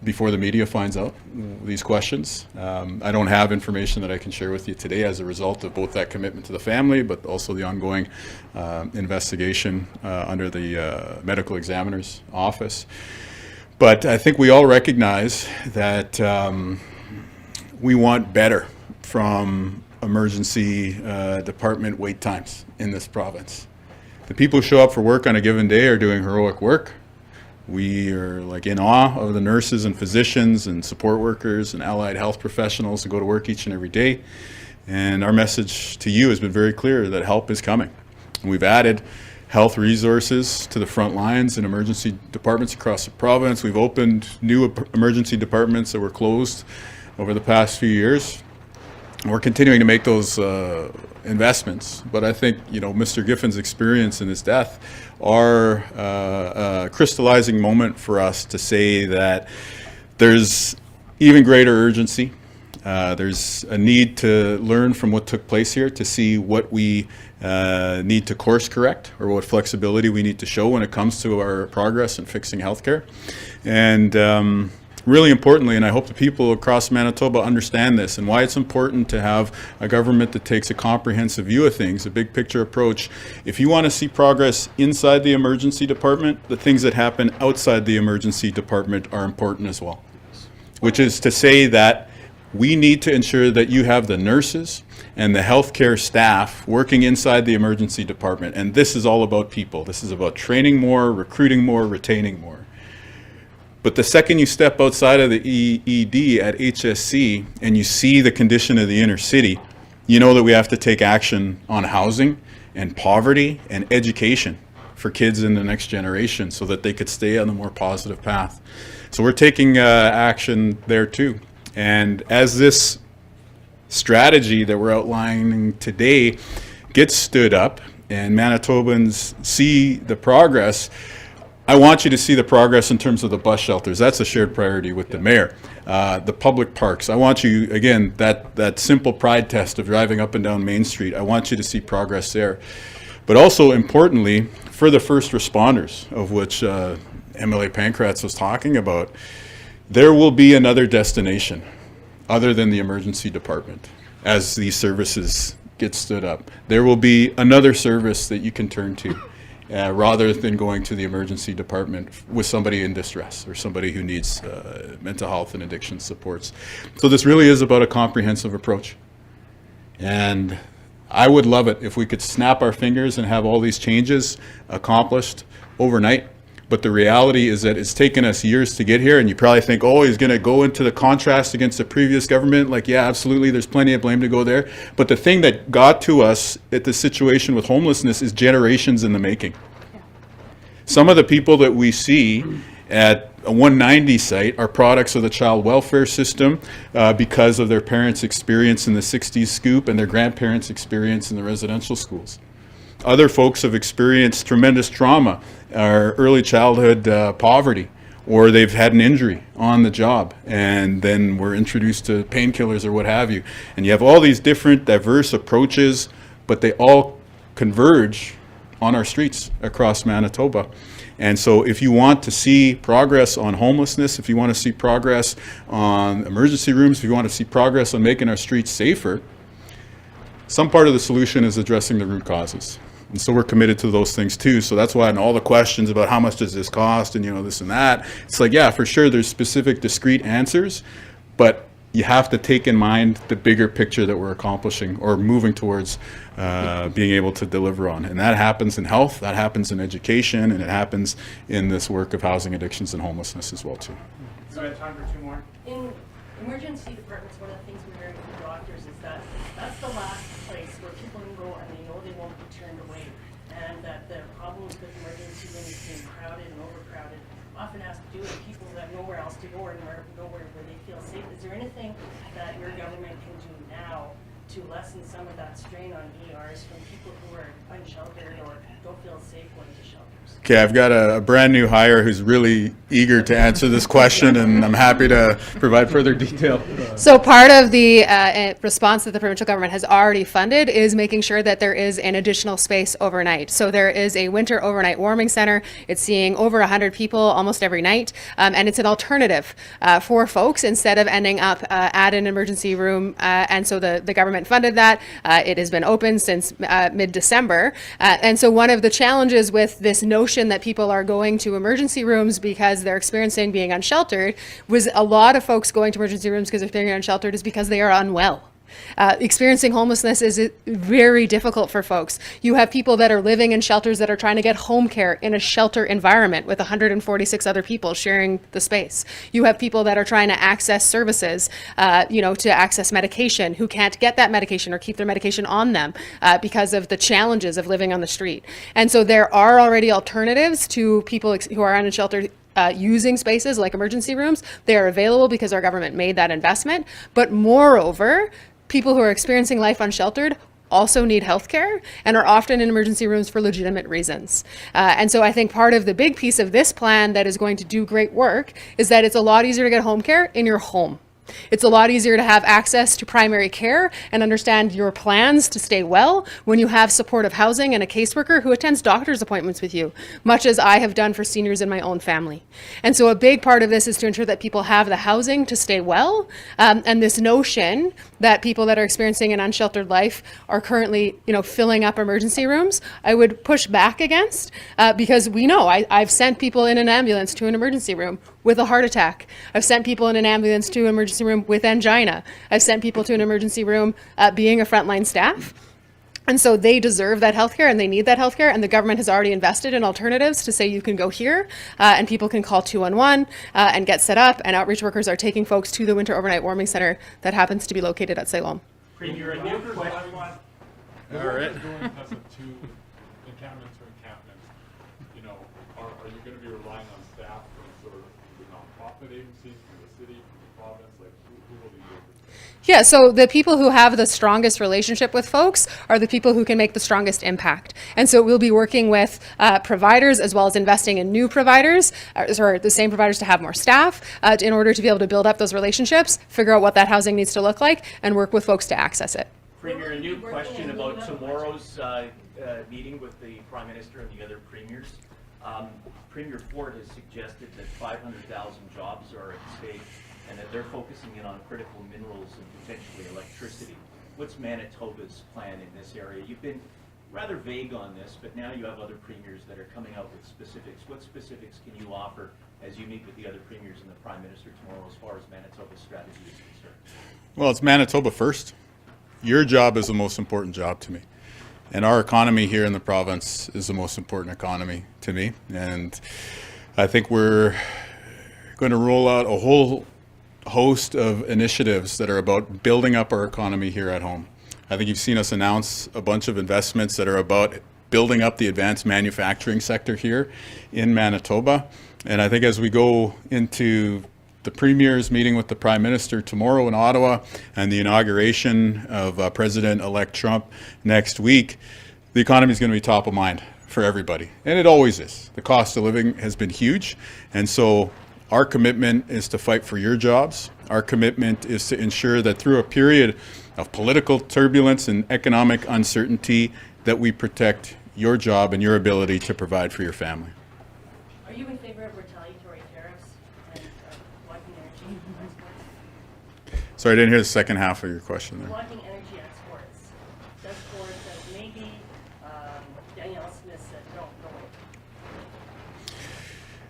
before the media finds out these questions. I don't have information that I can share with you today as a result of both that commitment to the family, but also the ongoing investigation under the medical examiner's office. But I think we all recognize that we want better from emergency department wait times in this province. The people who show up for work on a given day are doing heroic work. We are like in awe of the nurses and physicians and support workers and allied health professionals who go to work each and every day. And our message to you has been very clear that help is coming. We've added health resources to the front lines in emergency departments across the province. We've opened new emergency departments that were closed over the past few years. We're continuing to make those investments, but I think Mr. Giffen's experience and his death are a crystallizing moment for us to say that there's even greater urgency. There's a need to learn from what took place here, to see what we need to course correct or what flexibility we need to show when it comes to our progress in fixing healthcare. And really importantly, and I hope the people across Manitoba understand this and why it's important to have a government that takes a comprehensive view of things, a big picture approach. If you want to see progress inside the emergency department, the things that happen outside the emergency department are important as well. Which is to say that we need to ensure that you have the nurses and the healthcare staff working inside the emergency department. And this is all about people. This is about training more, recruiting more, retaining more. But the second you step outside of the ED at HSC and you see the condition of the inner city, you know that we have to take action on housing and poverty and education for kids in the next generation so that they could stay on a more positive path. So we're taking action there too. And as this strategy that we're outlining today gets stood up and Manitobans see the progress, I want you to see the progress in terms of the bus shelters. That's a shared priority with the mayor. The public parks. I want you, again, that simple pride test of driving up and down Main Street. I want you to see progress there. But also importantly, for the first responders, of which MLA Pankratz was talking about, there will be another destination other than the emergency department as these services get stood up. There will be another service that you can turn to. Rather than going to the emergency department with somebody in distress or somebody who needs mental health and addiction supports. So this really is about a comprehensive approach. And I would love it if we could snap our fingers and have all these changes accomplished overnight. But the reality is that it's taken us years to get here, and you probably think, oh, he's going to go into the contrast against the previous government. Like, yeah, absolutely, there's plenty of blame to go there. But the thing that got to us at the situation with homelessness is generations in the making. Yeah. Some of the people that we see at a 190 site are products of the child welfare system because of their parents' experience in the 60s scoop and their grandparents' experience in the residential schools. Other folks have experienced tremendous trauma, or early childhood poverty, or they've had an injury on the job and then were introduced to painkillers or what have you. And you have all these different diverse approaches, but they all converge on our streets across Manitoba. And so if you want to see progress on homelessness, if you want to see progress on emergency rooms, if you want to see progress on making our streets safer, some part of the solution is addressing the root causes. And so we're committed to those things too. So that's why in all the questions about how much does this cost and this and that, it's like, yeah, for sure there's specific discrete answers, but you have to take in mind the bigger picture that we're accomplishing or moving towards being able to deliver on. And that happens in health, that happens in education, and it happens in this work of housing addictions and homelessness as well too. So I have time for two more. In emergency departments, one of the things we learned from doctors is that that's the last place where people can go and they know they won't be turned away. And that the problems with emergency rooms being crowded and overcrowded often asked to do, and people have nowhere else to go or nowhere where they feel safe. Is there anything that your government can do now to lessen some of that strain on ERs from people who are unsheltered or don't feel safe going to shelters? Okay, I've got a brand new hire who's really eager to answer this question, and I'm happy to provide further detail. So part of the response that the provincial government has already funded is making sure that there is an additional space overnight. So there is a winter overnight warming center. It's seeing over 100 people almost every night, and it's an alternative for folks instead of ending up at an emergency room. And so the government funded that. It has been open since mid-December. And so one of the challenges with this notion that people are going to emergency rooms because they're experiencing being unsheltered was a lot of folks going to emergency rooms because they're unsheltered is because they are unwell. Experiencing homelessness is very difficult for folks. You have people that are living in shelters that are trying to get home care in a shelter environment with 146 other people sharing the space. You have people that are trying to access services, to access medication, who can't get that medication or keep their medication on them because of the challenges of living on the street. And so there are already alternatives to people who are unsheltered using spaces like emergency rooms. They are available because our government made that investment. But moreover, people who are experiencing life unsheltered also need health care and are often in emergency rooms for legitimate reasons. And so I think part of the big piece of this plan that is going to do great work is that it's a lot easier to get home care in your home. It's a lot easier to have access to primary care and understand your plans to stay well when you have supportive housing and a caseworker who attends doctor's appointments with you, much as I have done for seniors in my own family. And so a big part of this is to ensure that people have the housing to stay well. And this notion that people that are experiencing an unsheltered life are currently, filling up emergency rooms, I would push back against because we know I've sent people in an ambulance to an emergency room with a heart attack. I've sent people in an ambulance to an emergency room with angina. I've sent people to an emergency room being a frontline staff. And so they deserve that healthcare and they need that healthcare, and the government has already invested in alternatives to say you can go here and people can call 211 and get set up, and outreach workers are taking folks to the winter overnight warming center that happens to be located at Ceylon. Premier, a new question. All right. Going Tessa to encampment to encampment, are you going to be relying on staff from sort of the nonprofit agencies, from the city, from the province? Like, who will be working? Yeah, so the people who have the strongest relationship with folks are the people who can make the strongest impact. And so we'll be working with providers as well as investing in new providers, or the same providers to have more staff in order to be able to build up those relationships, figure out what that housing needs to look like, and work with folks to access it. Premier, a new question about tomorrow's meeting with the Prime Minister and the other premiers. Premier Ford has suggested that 500,000 jobs are at stake and that they're focusing in on critical minerals and potentially electricity. What's Manitoba's plan in this area? You've been rather vague on this, but now you have other premiers that are coming out with specifics. What specifics can you offer as you meet with the other premiers and the Prime Minister tomorrow as far as Manitoba's strategy is concerned? Well, it's Manitoba first. Your job is the most important job to me. And our economy here in the province is the most important economy to me. And I think we're going to roll out a whole host of initiatives that are about building up our economy here at home. I think you've seen us announce a bunch of investments that are about building up the advanced manufacturing sector here in Manitoba. And I think as we go into the Premier's meeting with the Prime Minister tomorrow in Ottawa and the inauguration of President-elect Trump next week, the economy is going to be top of mind for everybody. And it always is. The cost of living has been huge. And so our commitment is to fight for your jobs. Our commitment is to ensure that through a period of political turbulence and economic uncertainty, that we protect your job and your ability to provide for your family. Are you in favor of retaliatory tariffs and blocking energy exports? Sorry, I didn't hear the second half of your question there. Blocking energy exports. Does Ford says maybe, Danielle Smith said no, no way.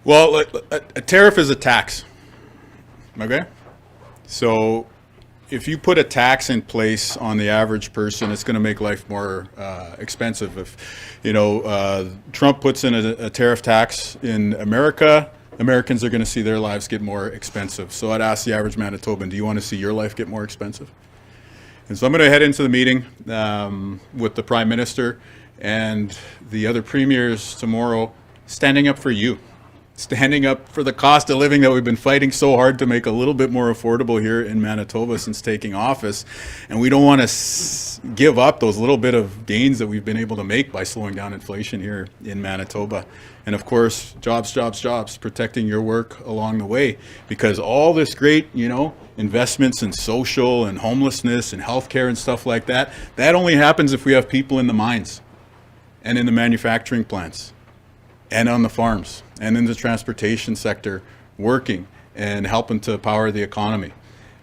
Well, a tariff is a tax, okay? So if you put a tax in place on the average person, it's going to make life more expensive. If, Trump puts in a tariff tax in America, Americans are going to see their lives get more expensive. So I'd ask the average Manitoban, do you want to see your life get more expensive? And so I'm going to head into the meeting with the Prime Minister and the other premiers tomorrow, standing up for you. standing up for the cost of living that we've been fighting so hard to make a little bit more affordable here in Manitoba since taking office. And we don't want to give up those little bit of gains that we've been able to make by slowing down inflation here in Manitoba. And of course, jobs, jobs, jobs, protecting your work along the way, because all this great, investments in social and homelessness and healthcare and stuff like that, that only happens if we have people in the mines and in the manufacturing plants and on the farms and in the transportation sector working and helping to power the economy,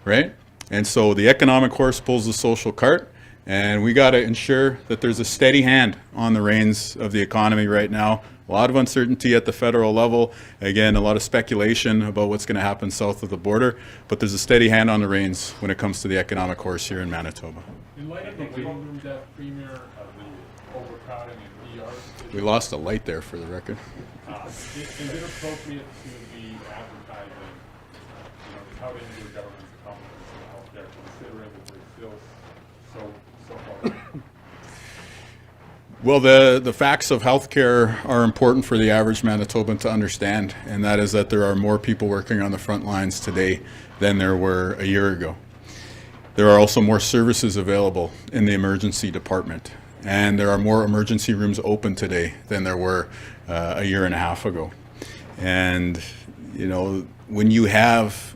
right? And so the economic horse pulls the social cart, and we got to ensure that there's a steady hand on the reins of the economy right now. A lot of uncertainty at the federal level. Again, a lot of speculation about what's going to happen south of the border, but there's a steady hand on the reins when it comes to the economic horse here in Manitoba. In light of the waiting room that Premier of the overcrowding in ER, We lost a light there for the record. is it appropriate to be advertising, touting your government's competence in healthcare, considering that we're still so far? Well, the facts of healthcare are important for the average Manitoban to understand, and that is that there are more people working on the front lines today than there were a year ago. There are also more services available in the emergency department, and there are more emergency rooms open today than there were a year and a half ago. And, when you have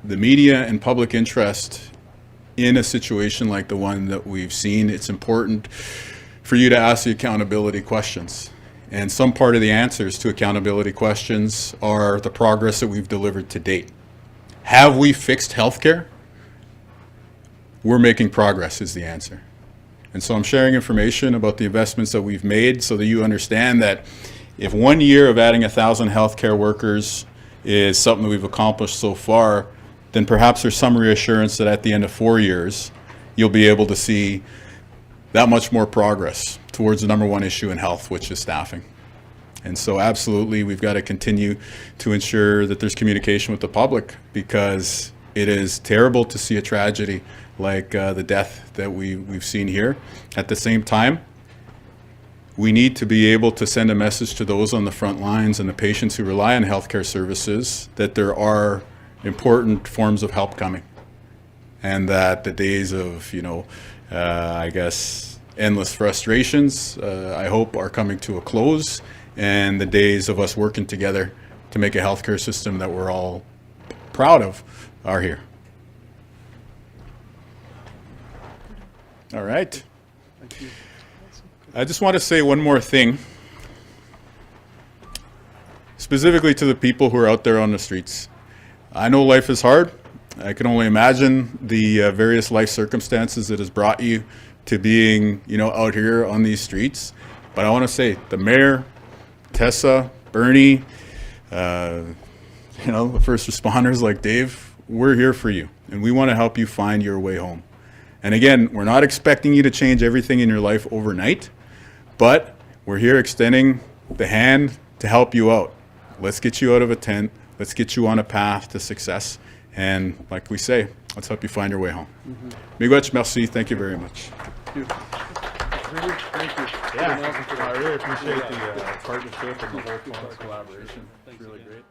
the media and public interest in a situation like the one that we've seen, it's important for you to ask the accountability questions. And some part of the answers to accountability questions are the progress that we've delivered to date. Have we fixed healthcare? We're making progress is the answer. And so I'm sharing information about the investments that we've made so that you understand that if 1 year of adding 1,000 healthcare workers is something that we've accomplished so far, then perhaps there's some reassurance that at the end of 4 years, you'll be able to see that much more progress towards the number one issue in health, which is staffing. And so absolutely, we've got to continue to ensure that there's communication with the public, because it is terrible to see a tragedy like the death that we've seen here. At the same time, we need to be able to send a message to those on the front lines and the patients who rely on healthcare services that there are important forms of help coming, and that the days of, endless frustrations, I hope, are coming to a close, and the days of us working together to make a healthcare system that we're all proud of are here. All right. Thank you. I just want to say one more thing, specifically to the people who are out there on the streets. I know life is hard. I can only imagine the various life circumstances that has brought you to being, out here on these streets. But I want to say, the mayor, Tessa, Bernie, the first responders like Dave, we're here for you, and we want to help you find your way home. And again, we're not expecting you to change everything in your life overnight, but we're here extending the hand to help you out. Let's get you out of a tent. Let's get you on a path to success. And like we say, let's help you find your way home. Miigwech, merci. Thank you very much. Thank you. Thank you. Yeah, I really appreciate the partnership and the whole collaboration. It's really great.